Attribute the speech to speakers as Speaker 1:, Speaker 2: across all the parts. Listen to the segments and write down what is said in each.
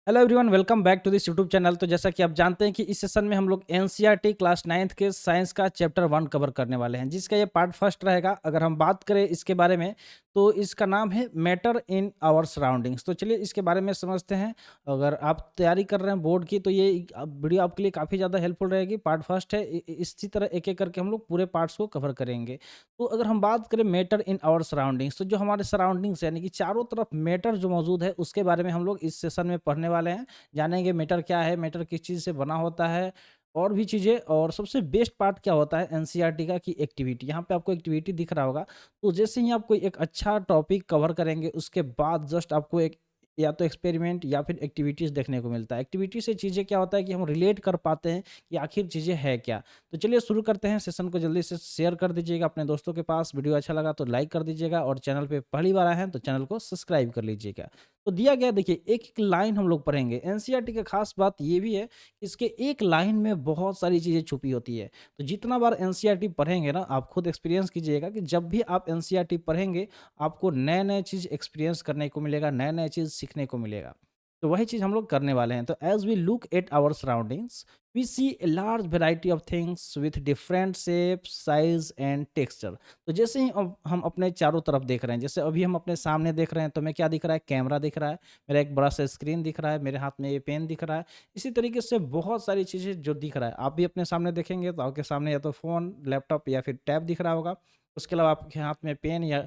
Speaker 1: Hello everyone, welcome back to this YouTube channel. तो जैसा कि आप जानते हैं कि इस सेशन में हम लोग एनसीईआरटी क्लास 9th के साइंस का चैप्टर 1 कवर करने वाले हैं, जिसका ये पार्ट फर्स्ट रहेगा। अगर हम बात करें इसके बारे में, तो इसका नाम है मैटर इन आवर सराउंडिंग्स। तो चलिए इसके बारे में समझते हैं। अगर आप तैयारी कर रहे हैं बोर्ड की, तो ये वीडियो आपके लिए काफ़ी ज़्यादा हेल्पफुल रहेगी। पार्ट फर्स्ट है, इसी तरह एक एक करके हम लोग पूरे पार्ट्स को कवर करेंगे। तो अगर हम बात करें मैटर इन आवर सराउंडिंग्स, तो जो हमारे सराउंडिंग्स यानी कि चारों तरफ मैटर जो मौजूद है, उसके बारे में हम लोग इस सेशन में पढ़ने वाले हैं। जानेंगे मैटर क्या है, मैटर किस चीज़ से बना होता है और भी चीज़ें। और सबसे बेस्ट पार्ट क्या होता है एनसीईआरटी का, कि एक्टिविटी। यहाँ पे आपको एक्टिविटी दिख रहा होगा। तो जैसे ही आप कोई एक अच्छा टॉपिक कवर करेंगे, उसके बाद जस्ट आपको एक या तो एक्सपेरिमेंट या फिर एक्टिविटीज़ देखने को मिलता है। एक्टिविटी से चीज़ें क्या होता है कि हम रिलेट कर पाते हैं कि आखिर चीज़ें है क्या। तो चलिए शुरू करते हैं। सेशन को जल्दी से शेयर कर दीजिएगा अपने दोस्तों के पास। वीडियो अच्छा लगा तो लाइक कर दीजिएगा, और चैनल पे पहली बार आए हैं तो चैनल को सब्सक्राइब कर लीजिएगा। तो दिया गया देखिए, एक-एक लाइन हम लोग पढ़ेंगे। एनसीईआरटी का खास बात ये भी है, इसके एक लाइन में बहुत सारी चीज़ें छुपी होती है। तो जितना बार एनसीईआरटी पढ़ेंगे ना, आप खुद एक्सपीरियंस कीजिएगा कि जब भी आप एनसीईआरटी पढ़ेंगे, आपको नए-नए चीज़ एक्सपीरियंस करने को मिलेगा, नए-नए चीज़ सीखने को मिलेगा। तो वही चीज़ हम लोग करने वाले हैं। तो as we look at our surroundings, we see a large variety of things with different shapes, size and texture. तो जैसे ही अब हम अपने चारों तरफ देख रहे हैं, जैसे अभी हम अपने सामने देख रहे हैं, तो हमें क्या दिख रहा है? कैमरा दिख रहा है, मेरा एक बड़ा सा स्क्रीन दिख रहा है, मेरे हाथ में ये पेन दिख रहा है। इसी तरीके से बहुत सारी चीज़ें जो दिख रहा है, आप भी अपने सामने देखेंगे तो आपके सामने या तो फ़ोन, लैपटॉप या फिर टैब दिख रहा होगा। उसके अलावा आपके हाथ में पेन या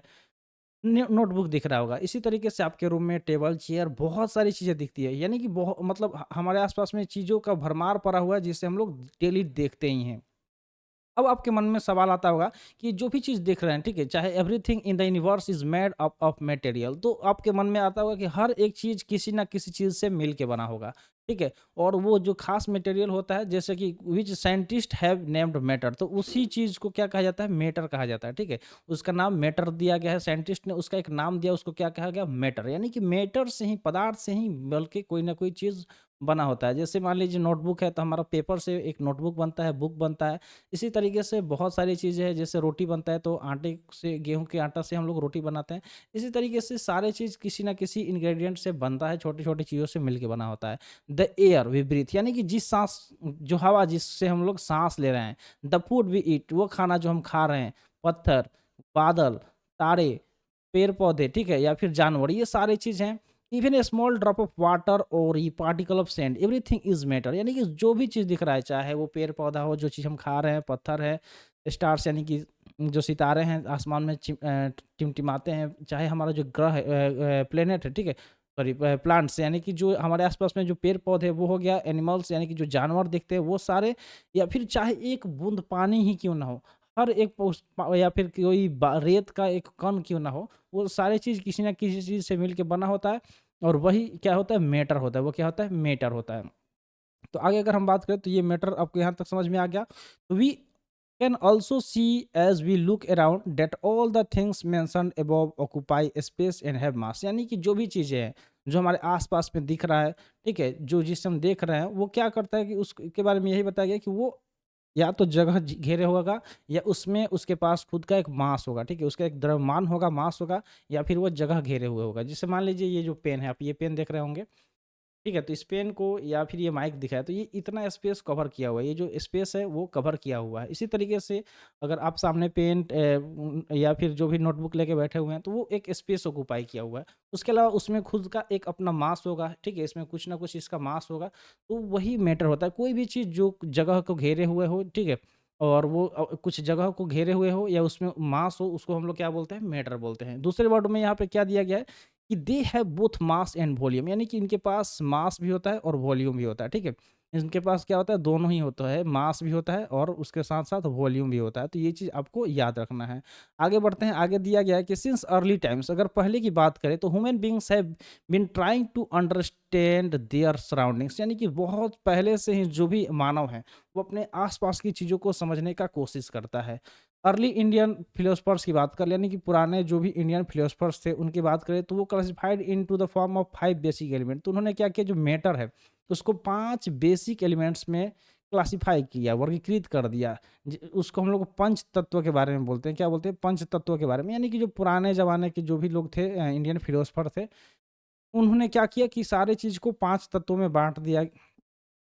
Speaker 1: नोटबुक दिख रहा होगा। इसी तरीके से आपके रूम में टेबल, चेयर, बहुत सारी चीज़ें दिखती है। यानी कि मतलब हमारे आस-पास में चीज़ों का भरमार पड़ा हुआ है, जिसे हम लोग डेली देखते ही हैं। अब आपके मन में सवाल आता होगा कि जो भी चीज़ देख रहे हैं, ठीक है? चाहे everything in the universe is made up of material. तो आपके मन में आता होगा कि हर एक चीज़ किसी न किसी चीज़ से मिल के बना होगा, ठीक है? और वो जो खास मटेरियल होता है, जैसे कि which scientist have named matter, तो उसी चीज़ को क्या कहा जाता है? मैटर कहा जाता है, ठीक है? उसका नाम मैटर दिया गया है, साइंटिस्ट ने उसका एक नाम दिया, उसको क्या कहा गया? मैटर। यानी कि मैटर से ही, पदार्थ से ही बल्कि कोई न कोई चीज़ बना होता है। जैसे मान लीजिए नोटबुक है, तो हमारा पेपर से एक नोटबुक बनता है, बुक बनता है। इसी तरीके से बहुत सारी चीज़ें हैं, जैसे रोटी बनता है तो आटे से, गेहूँ के आटा से हम लोग रोटी बनाते हैं। इसी तरीके से सारे चीज़ किसी न किसी इंग्रीडिएंट से बनता है, छोटी-छोटी चीज़ों से मिल के बना होता है। द एयर वी ब्रीथ, यानी कि जिस साँस, जो हवा जिससे हम लोग साँस ले रहे हैं। द फूड वी ईट, वो खाना जो हम खा रहे हैं। पत्थर, बादल, तारे, पेड़-पौधे, ठीक है? या फिर जानवर, ये सारी चीज़ हैं। Even a small drop of water और ये particle of sand, everything is matter. यानी कि जो भी चीज़ दिख रहा है, चाहे वो पेड़-पौधा हो, जो चीज़ हम खा रहे हैं, पत्थर है, स्टार्स यानी कि जो सितारे हैं आसमान में टिमटिमाते हैं, चाहे हमारा जो ग्रह है, प्लैनेट है, ठीक है? सॉरी, प्लांट्स यानी कि जो हमारे आस-पास में जो पेड़-पौधे, वो हो गया। एनिमल्स यानी कि जो जानवर दिखते हैं वो सारे, या फिर चाहे एक बूँद पानी ही क्यों ना हो, हर एक उस या फिर कोई रेत का एक कण क्यों ना हो, वो सारी चीज़ किसी न किसी चीज़ से मिल के बना होता है। और वही क्या होता है? मैटर होता है। वो क्या होता है? मैटर होता है। तो आगे अगर हम बात करें, तो ये मैटर आपको यहाँ तक समझ में आ गया। तो we can also see as we look around that all the things mentioned above occupy space and have mass. यानी कि जो भी चीज़ें हैं, जो हमारे आस-पास में दिख रहा है, ठीक है? जो जिसे हम देख रहे हैं, वो क्या करता है कि उसके बारे में यही बताया गया कि वो या तो जगह घेरे होगा, या उसमें उसके पास खुद का एक मास होगा, ठीक है? उसका एक द्रव्यमान होगा, मास होगा, या फिर वो जगह घेरे हुए होगा। जैसे मान लीजिए ये जो पेन है, आप ये पेन देख रहे होंगे, ठीक है? तो इस पेन को, या फिर ये माइक दिखा है, तो ये इतना स्पेस कवर किया हुआ है। ये जो स्पेस है वो कवर किया हुआ है। इसी तरीके से अगर आप सामने पेन या फिर जो भी नोटबुक लेके बैठे हुए हैं, तो वो एक स्पेस ऑक्यूपाई किया हुआ है। उसके अलावा उसमें खुद का एक अपना मास होगा, ठीक है? इसमें कुछ ना कुछ इसका मास होगा, तो वही मैटर होता है। कोई भी चीज़ जो जगह को घेरे हुए हो, ठीक है? और वो कुछ जगह को घेरे हुए हो, या उसमें मास हो, उसको हम लोग क्या बोलते हैं? मैटर बोलते हैं। दूसरे वर्ड में यहाँ पे क्या दिया गया है कि they have both mass and volume, यानी कि इनके पास मास भी होता है और वॉल्यूम भी होता है, ठीक है? इनके पास क्या होता है? दोनों ही होता है, मास भी होता है और उसके साथ-साथ वॉल्यूम भी होता है। तो ये चीज़ आपको याद रखना है। आगे बढ़ते हैं, आगे दिया गया है कि सिंस अर्ली टाइम्स, अगर पहले की बात करें, तो human beings have been trying to understand their surroundings, यानी कि बहुत पहले से ही जो भी मानव है, वो अपने आस-पास की चीज़ों को समझने का कोशिश करता है। अर्ली इंडियन फिलोसफर्स की बात कर लें, यानी कि पुराने जो भी इंडियन फिलोसफर्स थे, उनकी बात करें, तो वो classified into the form of 5 basic element. तो उन्होंने क्या किया, जो मैटर है, उसको 5 बेसिक एलिमेंट्स में क्लासिफाई किया, वर्गीकृत कर दिया। उसको हम लोग पंच तत्व के बारे में बोलते हैं। क्या बोलते हैं? पंच तत्व के बारे में। यानी कि जो पुराने ज़माने के जो भी लोग थे, इंडियन फिलोसफर थे, उन्होंने क्या किया कि सारे चीज़ को 5 तत्वों में बाँट दिया।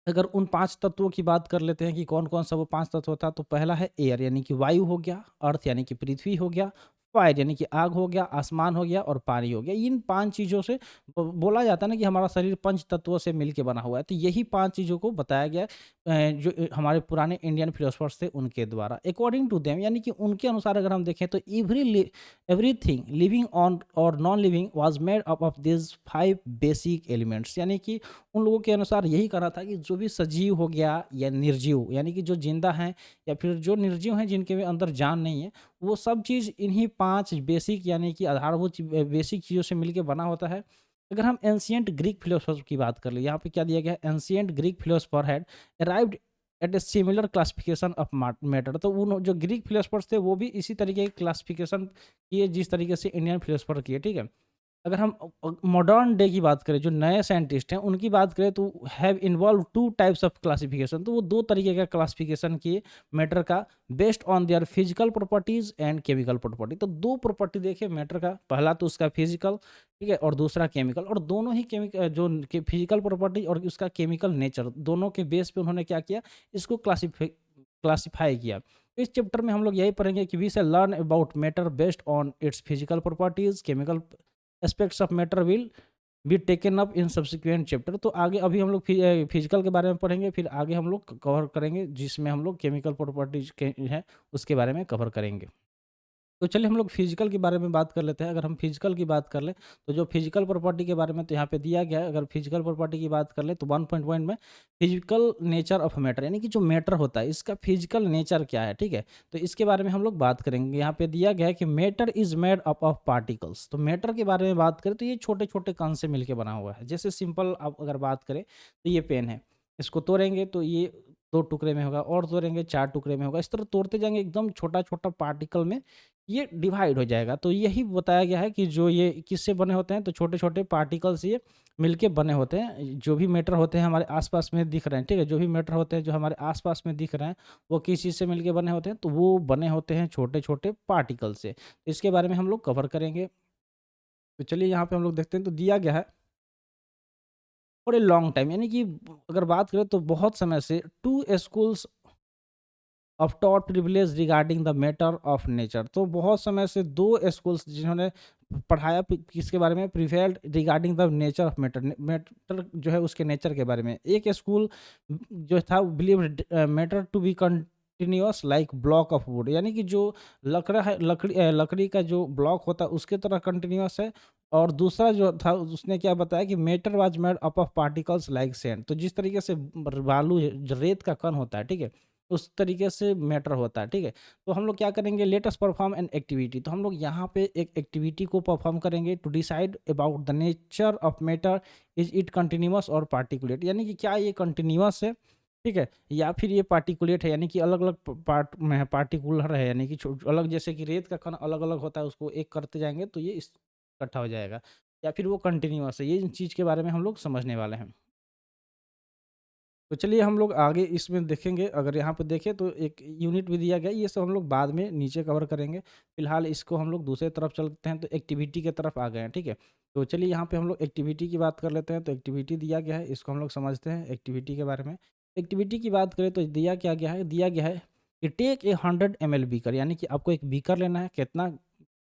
Speaker 1: अगर उन 5 तत्वों की बात कर लेते हैं कि कौन-कौन सा वो 5 तत्व होता है, तो पहला है एयर यानी कि वायु हो गया, अर्थ यानी कि पृथ्वी हो गया, फायर यानी कि आग हो गया, आसमान हो गया और पानी हो गया। इन 5 चीज़ों से बोला जाता है ना कि हमारा शरीर 5 तत्वों से मिलके बना हुआ है। तो यही 5 चीज़ों को बताया गया है जो हमारे पुराने इंडियन फिलोसोफर्स थे उनके द्वारा। अकॉर्डिंग टू देम यानी कि उनके अनुसार अगर हम देखें तो एवरीथिंग लिविंग ऑन और non living was made up of these 5 basic elements यानी कि उन लोगों के अनुसार यही कहना था कि जो भी सजीव हो गया या निर्जीव यानी कि जो जिंदा हैं या फिर जो निर्जीव हैं जिनके अंदर जान नहीं है, वो सब चीज़ इन्हीं 5 बेसिक यानी कि आधारभूत बेसिक चीज़ों से मिलके बना होता है। अगर हम एंशिएंट ग्रीक फिलोसोफर की बात कर लें, यहाँ पे क्या दिया गया है, ancient Greek philosopher had arrived at a similar classification of matter. तो उन जो ग्रीक फिलोसोफर्स थे वो भी इसी तरीके की क्लासिफिकेशन किए जिस तरीके से इंडियन फिलोसोफर किए, ठीक है। अगर हम मॉडर्न डे की बात करें, जो नए साइंटिस्ट हैं, उनकी बात करें तो have involve 2 types of classification. तो वो 2 तरीके का क्लासिफिकेशन किए मैटर का based on their physical properties and chemical property. तो 2 प्रॉपर्टी देखे मैटर का, पहला तो उसका फिजिकल, ठीक है, और दूसरा केमिकल। और दोनों ही जो के फिजिकल प्रॉपर्टी और उसका केमिकल नेचर, दोनों के बेस पे उन्होंने क्या किया, इसको क्लासिफाई किया। इस चैप्टर में हम लोग यही पढ़ेंगे कि we shall learn about matter based on its physical properties, chemical aspects of matter will be taken up in subsequent chapter. तो आगे अभी हम लोग फिजिकल के बारे में पढ़ेंगे, फिर आगे हम लोग कवर करेंगे जिसमें हम लोग केमिकल प्रॉपर्टीज के हैं उसके बारे में कवर करेंगे। तो चलिए हम लोग फिजिकल के बारे में बात कर लेते हैं। अगर हम फिजिकल की बात कर लें तो जो फिजिकल प्रॉपर्टी के बारे में तो यहाँ पे दिया गया है। अगर फिजिकल प्रॉपर्टी की बात कर लें तो 1.1 में फिजिकल नेचर ऑफ मैटर यानी कि जो मैटर होता है इसका फिजिकल नेचर क्या है, ठीक है। तो इसके बारे में हम लोग बात करेंगे। यहाँ पे दिया गया है कि matter is made up of particles. तो मैटर के बारे में बात करें तो ये छोटे छोटे कण से मिलकर बना हुआ है। जैसे सिंपल आप अगर बात करें तो ये पेन है, इसको तोड़ेंगे तो ये 2 टुकड़े में होगा, और तोड़ेंगे 4 टुकड़े में होगा। इस तरह तोड़ते जाएंगे एकदम छोटा छोटा पार्टिकल में ये डिवाइड हो जाएगा। तो यही बताया गया है कि जो ये किससे बने होते हैं, तो छोटे-छोटे पार्टिकल्स ये मिलके बने होते हैं। जो भी मैटर होते हैं हमारे आस-पास में दिख रहे हैं, ठीक है? जो भी मैटर होते हैं जो हमारे आस-पास में दिख रहे हैं, वो किस चीज़ से मिलके बने होते हैं? तो वो बने होते हैं छोटे-छोटे पार्टिकल से। तो इसके बारे में हम लोग कवर करेंगे। तो चलिए यहाँ पे हम लोग देखते हैं तो दिया गया है फॉर ए लॉन्ग टाइम यानी कि अगर बात करें तो बहुत समय से 2 schools of taught privilege regarding the matter of nature. तो बहुत समय से 2 स्कूल्स जिन्होंने पढ़ाया किसके बारे में, prevailed regarding the nature of matter. Matter जो है उसके नेचर के बारे में। एक स्कूल जो था believe matter to be continuous like block of wood यानी कि जो लकड़ा है, लकड़ी का जो ब्लॉक होता है उसके तरह कंटिन्यूअस है। और दूसरा जो था उसने क्या बताया कि matter was made up of particles like sand. तो जिस तरीके से बालू जो रेत का कण होता है, ठीक है, उस तरीके से मैटर होता है, ठीक है। तो हम लोग क्या करेंगे, let us perform an activity. तो हम लोग यहाँ पे एक एक्टिविटी को परफॉर्म करेंगे to decide about the nature of matter, is it continuous और पार्टिकुलेट यानी कि क्या ये कंटिन्यूअस है, ठीक है, या फिर ये पार्टिकुलेट है यानी कि अलग अलग पार्ट में है, पार्टिकुलर है यानी कि अलग, जैसे कि रेत का कण अलग अलग होता है उसको एक करते जाएंगे तो ये इकट्ठा हो जाएगा, या फिर वो कंटिन्यूअस है। ये इन चीज़ के बारे में हम लोग समझने वाले हैं। तो चलिए हम लोग आगे इसमें देखेंगे। अगर यहाँ पे देखें तो एक यूनिट भी दिया गया है, ये सब हम लोग बाद में नीचे कवर करेंगे। फिलहाल इसको हम लोग दूसरे तरफ चलते हैं तो एक्टिविटी के तरफ आ गए हैं, ठीक है। तो चलिए यहाँ पे हम लोग एक्टिविटी की बात कर लेते हैं। तो एक्टिविटी दिया गया है, इसको हम लोग समझते हैं एक्टिविटी के बारे में। एक्टिविटी की बात करें तो दिया क्या गया है, दिया गया है कि टेक ए 100 ml बीकर यानी कि आपको एक बीकर लेना है। कितना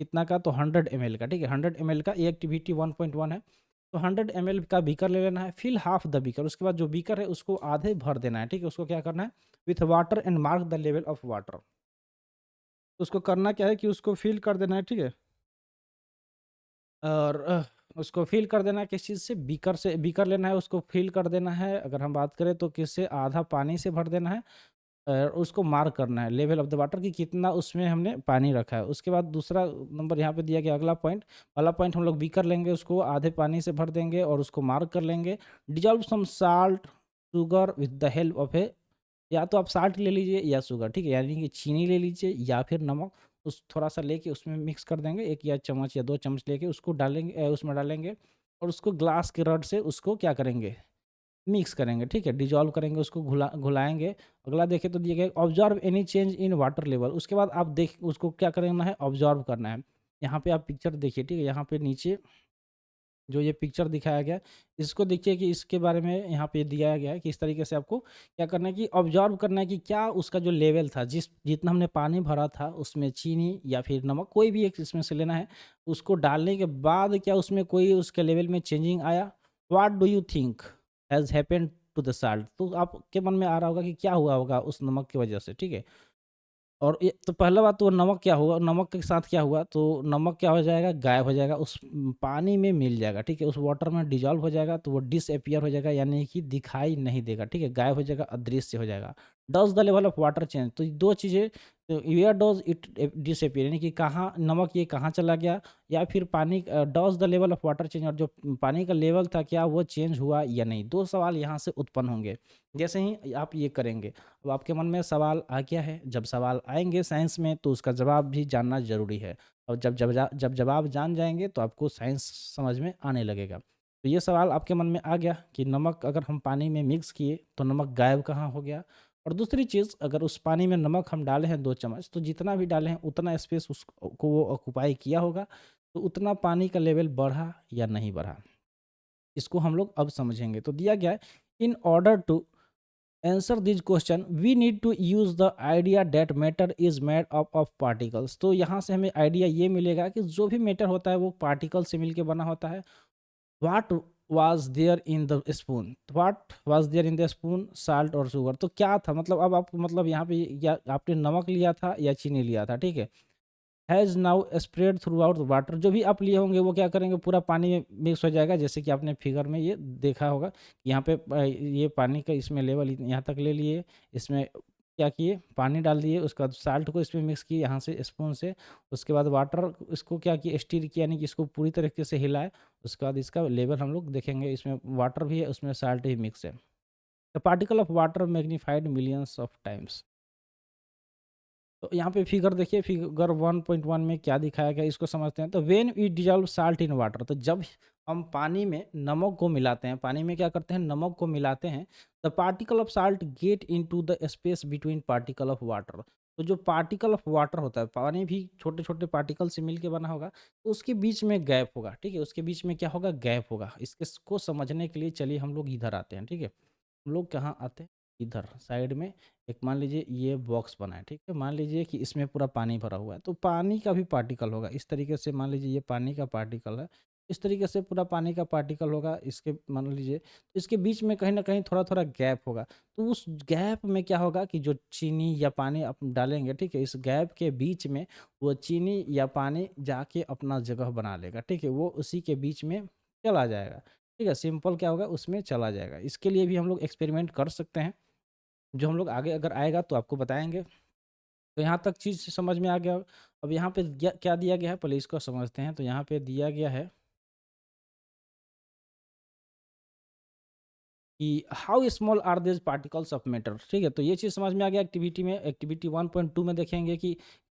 Speaker 1: कितना का, तो 100 ml का, ठीक है। 100 ml का, ये एक्टिविटी 1.1 है। तो 100 ml का बीकर ले लेना है, फिल हाफ द बीकर। उसके बाद जो बीकर है उसको आधे भर देना है, ठीक है। उसको क्या करना है, with water and mark the level of water. उसको करना क्या है कि उसको फिल कर देना है, ठीक है। और उसको फिल कर देना है किस चीज़ से बीकर लेना है, उसको फिल कर देना है। अगर हम बात करें तो किससे, आधा पानी से भर देना है। उसको मार्क करना है लेवल ऑफ द वाटर कि कितना उसमें हमने पानी रखा है। उसके बाद दूसरा नंबर यहाँ पे दिया गया, अगला पॉइंट वाला पॉइंट हम लोग बीकर लेंगे, उसको आधे पानी से भर देंगे और उसको मार्क कर लेंगे। Dissolve some salt sugar with the help of a, या तो आप साल्ट ले लीजिए या शुगर, ठीक है, यानी कि चीनी ले लीजिए या फिर नमक। उस थोड़ा सा लेके उसमें मिक्स कर देंगे, 1 या चम्मच या 2 चम्मच लेके उसको डालेंगे, उसमें डालेंगे और उसको ग्लास के रड से उसको क्या करेंगे, मिक्स करेंगे, ठीक है, डिज़ोल्व करेंगे, उसको घुलाएँगे। अगला देखें तो दिया गया observe any change in water level. उसके बाद आप देख उसको क्या करना है, ऑब्ज़र्व करना है। यहाँ पे आप पिक्चर देखिए, ठीक है, यहाँ पे नीचे जो ये पिक्चर दिखाया गया है, इसको देखिए कि इसके बारे में यहाँ पे दिया गया है कि इस तरीके से आपको क्या करना है कि ऑब्ज़र्व करना है कि क्या उसका जो लेवल था, जितना हमने पानी भरा था, उसमें चीनी या फिर नमक कोई भी एक इसमें से लेना है, उसको डालने के बाद क्या उसमें कोई उसके लेवल में चेंजिंग आया? What do you think has happened to the salt? तो आपके मन में आ रहा होगा कि क्या हुआ होगा उस नमक की वजह से, ठीक है? और ये तो पहला बात तो नमक क्या हुआ, नमक के साथ क्या हुआ, तो नमक क्या हो जाएगा, गायब हो जाएगा, उस पानी में मिल जाएगा, ठीक है? उस वाटर में डिज़ॉल्व हो जाएगा, तो वो डिसअपीयर हो जाएगा, यानी कि दिखाई नहीं देगा, ठीक है? गायब हो जाएगा, अदृश्य हो जाएगा। Does the level of water change? तो ये 2 चीज़ें, तो वेयर डज़ इट डिसअपीयर, यानी कि कहाँ नमक ये कहाँ चला गया, या फिर पानी does the level of water change, और जो पानी का लेवल था क्या वो चेंज हुआ या नहीं? 2 सवाल यहाँ से उत्पन्न होंगे। जैसे ही आप ये करेंगे, अब आपके मन में सवाल आ गया है, जब सवाल आएँगे साइंस में तो उसका जवाब भी जानना ज़रूरी है, और जब जवाब जान जाएँगे तो आपको साइंस समझ में आने लगेगा। तो ये सवाल आपके मन में आ गया कि नमक अगर हम पानी में मिक्स किए तो नमक गायब कहाँ हो गया? और दूसरी चीज़, अगर उस पानी में नमक हम डाले हैं 2 चम्मच, तो जितना भी डाले हैं उतना स्पेस उस को वो ऑक्युपाई किया होगा, तो उतना पानी का लेवल बढ़ा या नहीं बढ़ा? इसको हम लोग अब समझेंगे। तो दिया गया है, in order to answer this question we need to use the idea that matter is made up of particles. तो यहाँ से हमें आइडिया ये मिलेगा कि जो भी मैटर होता है वो पार्टिकल से मिलके बना होता है। What was there in the spoon, what was there in the spoon, salt और शुगर। तो क्या था, मतलब अब आपको, मतलब यहाँ पे या आपने नमक लिया था या चीनी लिया था, ठीक है? Has now spread through out water, जो भी आप लिए होंगे वो क्या करेंगे, पूरा पानी में मिक्स हो जाएगा, जैसे कि आपने फिगर में ये देखा होगा। यहाँ पे ये पानी का इसमें लेवल यहाँ तक ले लिए, इसमें क्या किए, पानी डाल दिए, उसके बाद साल्ट को इसमें मिक्स किए यहाँ से स्पून से, उसके बाद वाटर इसको क्या किए, स्टीर किया, यानी कि इसको पूरी तरीके से हिलाए, उसके बाद इसका लेवल हम लोग देखेंगे, इसमें वाटर भी है, उसमें साल्ट भी मिक्स है। The particle of water magnified millions of times. तो यहाँ पे फिगर देखिए, फिगर 1.1 में क्या दिखाया गया, इसको समझते हैं। तो when we dissolve salt in water, तो जब हम पानी में नमक को मिलाते हैं, पानी में क्या करते हैं, नमक को मिलाते हैं, the particle of salt get into the space between particle of water. तो जो पार्टिकल ऑफ वाटर होता है, पानी भी छोटे छोटे पार्टिकल से मिलके बना होगा, तो उसके बीच में गैप होगा, ठीक है? उसके बीच में क्या होगा, गैप होगा। इसको समझने के लिए चलिए हम लोग इधर आते हैं, ठीक है? हम लोग कहाँ आते हैं, इधर साइड में एक मान लीजिए ये बॉक्स बना है, ठीक है? मान लीजिए कि इसमें पूरा पानी भरा हुआ है, तो पानी का भी पार्टिकल होगा इस तरीके से। मान लीजिए ये पानी का पार्टिकल है, इस तरीके से पूरा पानी का पार्टिकल होगा, इसके मान लीजिए, तो इसके बीच में कहीं ना कहीं थोड़ा थोड़ा गैप होगा। तो उस गैप में क्या होगा कि जो चीनी या पानी आप डालेंगे, ठीक है, इस गैप के बीच में वो चीनी या पानी जाके अपना जगह बना लेगा, ठीक है? वो उसी के बीच में चला जाएगा, ठीक है? सिंपल क्या होगा, उसमें चला जाएगा। इसके लिए भी हम लोग एक्सपेरिमेंट कर सकते हैं, जो हम लोग आगे अगर आएगा तो आपको बताएँगे। तो यहाँ तक चीज़ समझ में आ गया। अब यहाँ पे क्या दिया गया है, पहले इसको समझते हैं। तो यहाँ पे दिया गया है कि how small are these particles of matter, ठीक है? तो ये चीज़ समझ में आ गया एक्टिविटी में। एक्टिविटी 1.2 में देखेंगे कि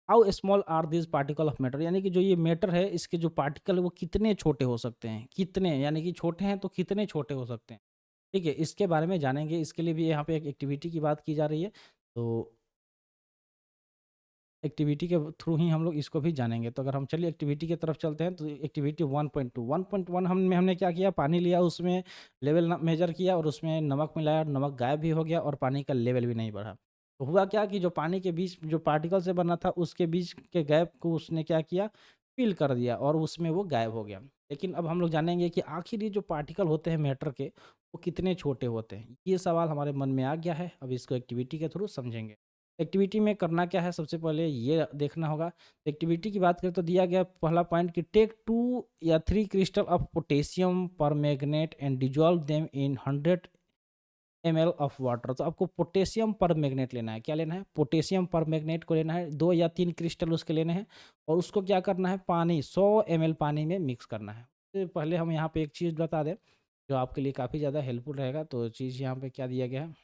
Speaker 1: how small are these particle of matter, यानी कि जो ये मैटर है, इसके जो पार्टिकल है वो कितने छोटे हो सकते हैं, कितने, यानी कि छोटे हैं तो कितने छोटे हो सकते हैं, ठीक है? इसके बारे में जानेंगे। इसके लिए भी यहाँ पे एक एक्टिविटी की बात की जा रही है। तो एक्टिविटी के थ्रू ही हम लोग इसको भी जानेंगे। तो अगर हम चलिए एक्टिविटी की तरफ चलते हैं, तो एक्टिविटी 1.2, 1.1 हमने क्या किया, पानी लिया, उसमें लेवल मेजर किया और उसमें नमक मिलाया, नमक गायब भी हो गया और पानी का लेवल भी नहीं बढ़ा। तो हुआ क्या कि जो पानी के बीच जो पार्टिकल से बना था, उसके बीच के गैप को उसने क्या किया, फिल कर दिया और उसमें वो गायब हो गया। लेकिन अब हम लोग जानेंगे कि आखिर ये जो पार्टिकल होते हैं मैटर के, वो कितने छोटे होते हैं। ये सवाल हमारे मन में आ गया है, अब इसको एक्टिविटी के थ्रू समझेंगे। एक्टिविटी में करना क्या है, सबसे पहले ये देखना होगा। एक्टिविटी की बात करें तो दिया गया पहला पॉइंट कि टेक 2 या 3 क्रिस्टल ऑफ पोटेशियम पर magnet and dissolve them in 100 ml of water. तो आपको पोटेशियम पर मैग्नेट लेना है। क्या लेना है, पोटेशियम पर मैग्नेट को लेना है, 2 या 3 क्रिस्टल उसके लेने हैं, और उसको क्या करना है, पानी 100 ml पानी में मिक्स करना है। तो पहले हम यहाँ पे एक चीज़ बता दें जो आपके लिए काफ़ी ज़्यादा हेल्पफुल रहेगा। तो चीज़ यहाँ पे क्या दिया गया है,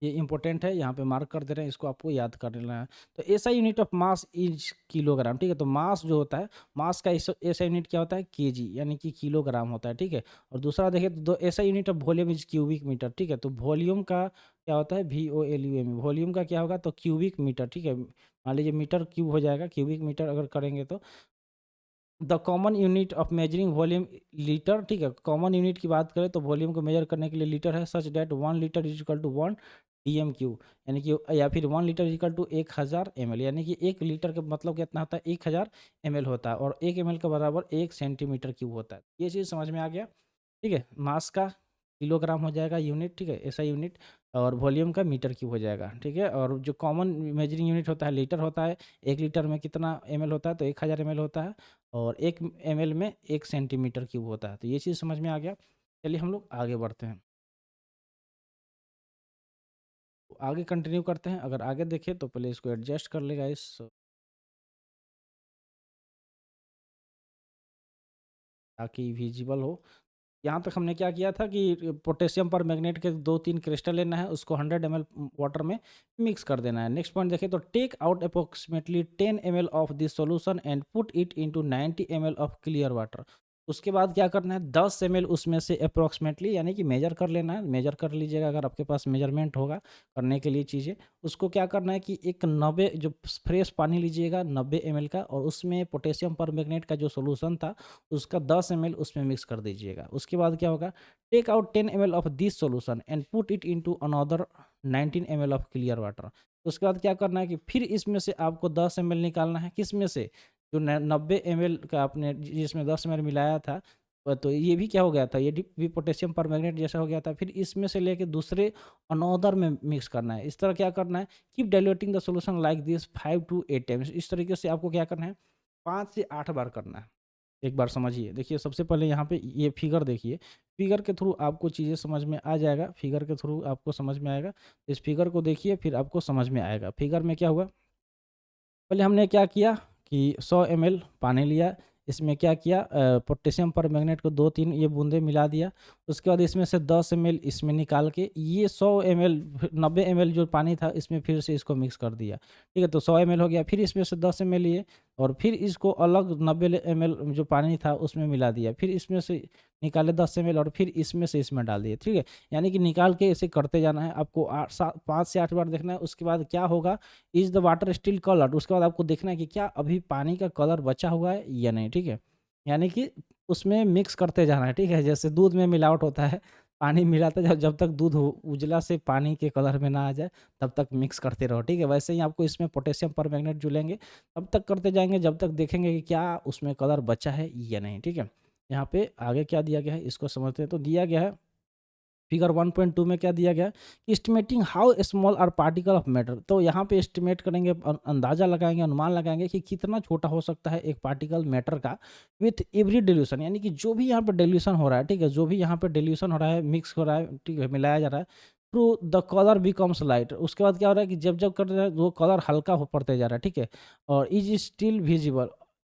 Speaker 1: ये इम्पोर्टेंट है, यहाँ पे मार्क कर दे रहे हैं, इसको आपको याद कर लेना है। तो SI unit of mass is kilogram, ठीक है? तो मास जो होता है, मास का एसआई यूनिट क्या होता है, केजी, यानी कि किलोग्राम होता है, ठीक है? और दूसरा देखिए तो SI unit of volume is cubic metre, ठीक है? तो वॉल्यूम का क्या होता है, VOLUM, वॉल्यूम का क्या होगा, तो क्यूबिक मीटर, ठीक है? मान लीजिए मीटर क्यूब हो जाएगा, क्यूबिक मीटर अगर करेंगे तो the common unit of measuring volume litre, ठीक है। कॉमन यूनिट की बात करें तो वॉल्यूम को मेजर करने के लिए लीटर है, such that 1 litre is equal to 1 DMQ, यानी कि या फिर 1 litre is equal to 1000 ml, यानी कि 1 लीटर का मतलब कितना होता है, 1000 ml होता है, और 1 ml का बराबर 1 सेंटीमीटर क्यूब होता है। ये चीज़ समझ में आ गया, ठीक है। मास का किलोग्राम हो जाएगा यूनिट, ठीक है, ऐसा यूनिट, और वॉल्यूम का मीटर क्यूब हो जाएगा, ठीक है। और जो कॉमन मेजरिंग यूनिट होता है लीटर होता है, 1 लीटर में कितना ml होता है, तो 1000 ml होता है, और 1 ml में 1 सेंटीमीटर क्यूब होता है। तो ये चीज़ समझ में आ गया। चलिए हम लोग आगे बढ़ते हैं, तो आगे कंटिन्यू करते हैं। अगर आगे देखें तो पहले इसको एडजस्ट कर लेगा इस, ताकि विजिबल हो। यहाँ तक हमने क्या किया था कि पोटेशियम पर मैग्नेट के 2-3 क्रिस्टल लेना है, उसको 100 ml वाटर में मिक्स कर देना है। नेक्स्ट पॉइंट देखें तो take out approximately 10 ml of this solution and put it into 90 ml of clear water. उसके बाद क्या करना है, 10 ml उसमें से अप्रोक्सीमेटली, यानी कि मेजर कर लेना है, मेजर कर लीजिएगा अगर आपके पास मेजरमेंट होगा करने के लिए चीज़ें। उसको क्या करना है कि एक 90 जो फ्रेश पानी लीजिएगा 90 ml का, और उसमें पोटेशियम पर मैग्नेट का जो सोल्यूशन था उसका 10 ml उसमें मिक्स कर दीजिएगा। उसके बाद क्या होगा, take out 10 ml of this solution and put it into another 19 ml of clear water. उसके बाद क्या करना है कि फिर इसमें से आपको 10 ml निकालना है, किस में से, जो 90 ml का आपने जिसमें 10 ml मिलाया था, तो ये भी क्या हो गया था, ये भी पोटेशियम पर मैग्नेट जैसा हो गया था। फिर इसमें से लेके दूसरे अनदर में मिक्स करना है। इस तरह क्या करना है, keep diluting the solution like this 5 to 8 times. इस तरीके से आपको क्या करना है, 5 से 8 बार करना है। एक बार समझिए, देखिए सबसे पहले यहाँ पे ये फिगर देखिए, फिगर के थ्रू आपको चीज़ें समझ में आ जाएगा, फिगर के थ्रू आपको समझ में आएगा। इस फिगर को देखिए फिर आपको समझ में आएगा। फिगर में क्या हुआ, पहले हमने क्या किया कि 100 ml पानी लिया, इसमें क्या किया, पोटेशियम पर मैग्नेट को 2-3 ये बूंदे मिला दिया। उसके बाद इसमें से 10 ml इसमें निकाल के ये 100 ml 90 ml जो पानी था इसमें फिर से इसको मिक्स कर दिया, ठीक है। तो 100 ml हो गया, फिर इसमें से 10 ml लिए और फिर इसको अलग 90 ml जो पानी था उसमें मिला दिया, फिर इसमें से निकाले 10 ml और फिर इसमें से इसमें डाल दिए, ठीक है। यानी कि निकाल के ऐसे करते जाना है आपको, 5 से 8 बार देखना है। उसके बाद क्या होगा, is the water still coloured, उसके बाद आपको देखना है कि क्या अभी पानी का कलर बचा हुआ है या नहीं, ठीक है। यानी कि उसमें मिक्स करते जाना है, ठीक है। जैसे दूध में मिलावट होता है, पानी मिलाते जब जब तक दूध उजला से पानी के कलर में ना आ जाए तब तक मिक्स करते रहो, ठीक है। वैसे ही आपको इसमें पोटेशियम पर मैग्नेट जो लेंगे तब तक करते जाएंगे जब तक देखेंगे कि क्या उसमें कलर बचा है या नहीं, ठीक है। यहाँ पे आगे क्या दिया गया है इसको समझते हैं। तो दिया गया है फिगर 1.2 में क्या दिया गया है कि estimating how small are particle of matter. तो यहाँ पे एस्टिमेट करेंगे, अंदाजा लगाएंगे, अनुमान लगाएंगे कि कितना छोटा हो सकता है एक पार्टिकल मैटर का विथ एवरी डिल्यूशन, यानी कि जो भी यहाँ पे डिल्यूशन हो रहा है, ठीक है, जो भी यहाँ पे डिल्यूशन हो रहा है, मिक्स हो रहा है, ठीक है, मिलाया जा रहा है, through the colour becomes light. उसके बाद क्या हो रहा है कि जब जब कर रहे हैं वो कलर हल्का हो पड़ते जा रहा है, ठीक है, और is still visible,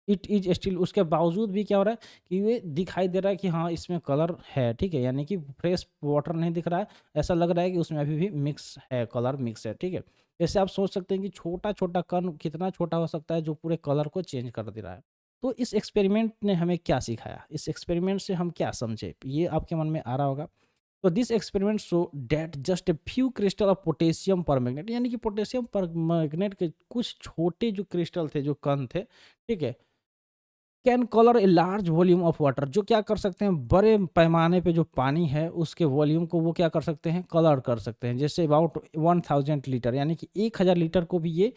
Speaker 1: it is still, उसके बावजूद भी क्या हो रहा है कि ये दिखाई दे रहा है कि हाँ इसमें कलर है, ठीक है। यानी कि फ्रेश वाटर नहीं दिख रहा है, ऐसा लग रहा है कि उसमें अभी भी मिक्स है, कलर मिक्स है, ठीक है। जैसे आप सोच सकते हैं कि छोटा छोटा कण कितना छोटा हो सकता है जो पूरे कलर को चेंज कर दे रहा है। तो इस एक्सपेरिमेंट ने हमें क्या सिखाया, इस एक्सपेरिमेंट से हम क्या समझे, ये आपके मन में आ रहा होगा। तो this experiment show that just a few crystal of potassium पर मैग्नेट, यानी कि पोटेशियम पर मैग्नेट के कुछ छोटे जो क्रिस्टल थे, जो कण थे, ठीक है, can colour a large volume of water, जो क्या कर सकते हैं, बड़े पैमाने पे जो पानी है उसके वॉल्यूम को वो क्या कर सकते हैं, कलर कर सकते हैं। जैसे अबाउट 1000 लीटर, यानी कि 1000 लीटर को भी ये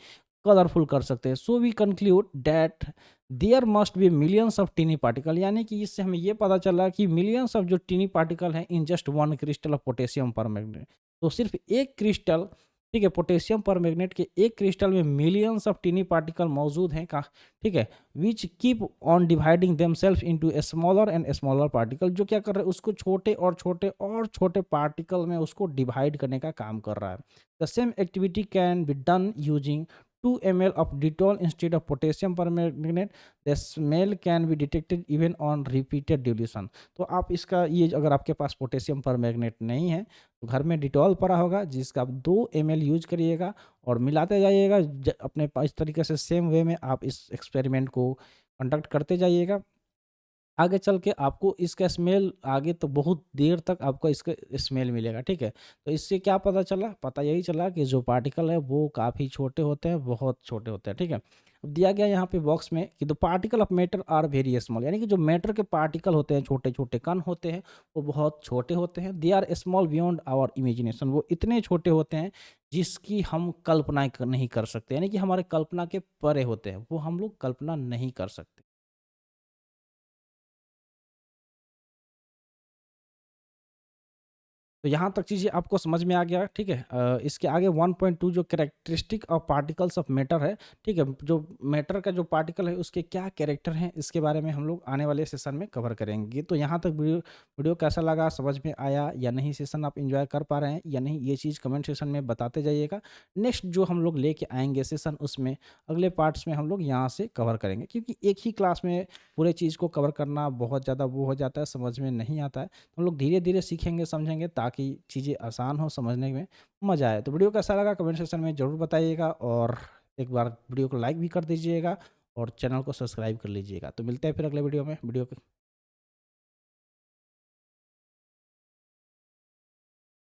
Speaker 1: कलरफुल कर सकते हैं। So we conclude that there must be millions of tiny particle, यानी कि इससे हमें ये पता चला कि मिलियंस ऑफ जो टीनी पार्टिकल हैं in just one crystal of potassium permanganate. तो सिर्फ एक क्रिस्टल, ठीक है, पोटेशियम पर मैग्नेट के एक क्रिस्टल में मिलियंस ऑफ टीनी पार्टिकल मौजूद हैं, ठीक है, which keep on dividing themselves into a smaller and smaller particle, जो क्या कर रहे हैं उसको छोटे और छोटे और छोटे पार्टिकल में उसको डिवाइड करने का काम कर रहा है। The same activity can be done using 2 ml of Dettol instead of potassium permanganate. The smell can be detected even on repeated dilution. तो आप इसका ये अगर आपके पास पोटेशियम परमैंगनेट नहीं है तो घर में डिटॉल पड़ा होगा जिसका आप 2 ml यूज करिएगा और मिलाते जाइएगा अपने इस तरीके से सेम वे में आप इस एक्सपेरिमेंट को कंडक्ट करते जाइएगा। आगे चल के आपको इसका स्मेल आगे तो बहुत देर तक आपको इसका स्मेल मिलेगा, ठीक है? तो इससे क्या पता चला? पता यही चला कि जो पार्टिकल है वो काफ़ी छोटे होते हैं, बहुत छोटे होते हैं, ठीक है? अब दिया गया यहाँ पे बॉक्स में कि the particle of matter are very small, यानी कि जो मैटर के पार्टिकल होते हैं, छोटे-छोटे कण होते हैं, वो बहुत छोटे होते हैं। They are small beyond our imagination, वो इतने छोटे होते हैं जिसकी हम कल्पना नहीं कर सकते, यानी कि हमारे कल्पना के परे होते हैं, वो हम लोग कल्पना नहीं कर सकते। तो यहाँ तक चीज़ें आपको समझ में आ गया, ठीक है? इसके आगे 1.2 जो characteristic of particles of matter है, ठीक है? जो मैटर का जो पार्टिकल है उसके क्या कैरेक्टर हैं, इसके बारे में हम लोग आने वाले सेशन में कवर करेंगे। तो यहाँ तक वीडियो वीडियो कैसा लगा, समझ में आया या नहीं, सेशन आप एंजॉय कर पा रहे हैं या नहीं, ये चीज़ कमेंट सेशन में बताते जाइएगा। नेक्स्ट जो हम लोग लेके आएंगे सेशन, उसमें अगले पार्ट्स में हम लोग यहाँ से कवर करेंगे, क्योंकि एक ही क्लास में पूरे चीज़ को कवर करना बहुत ज़्यादा वो हो जाता है, समझ में नहीं आता है। हम लोग धीरे-धीरे सीखेंगे, समझेंगे, ताकि चीज़ें आसान हो, समझने में मज़ा आए। तो वीडियो कैसा लगा कमेंट सेक्शन में ज़रूर बताइएगा, और एक बार वीडियो को लाइक भी कर दीजिएगा और चैनल को सब्सक्राइब कर लीजिएगा। तो मिलते हैं फिर अगले वीडियो में। वीडियो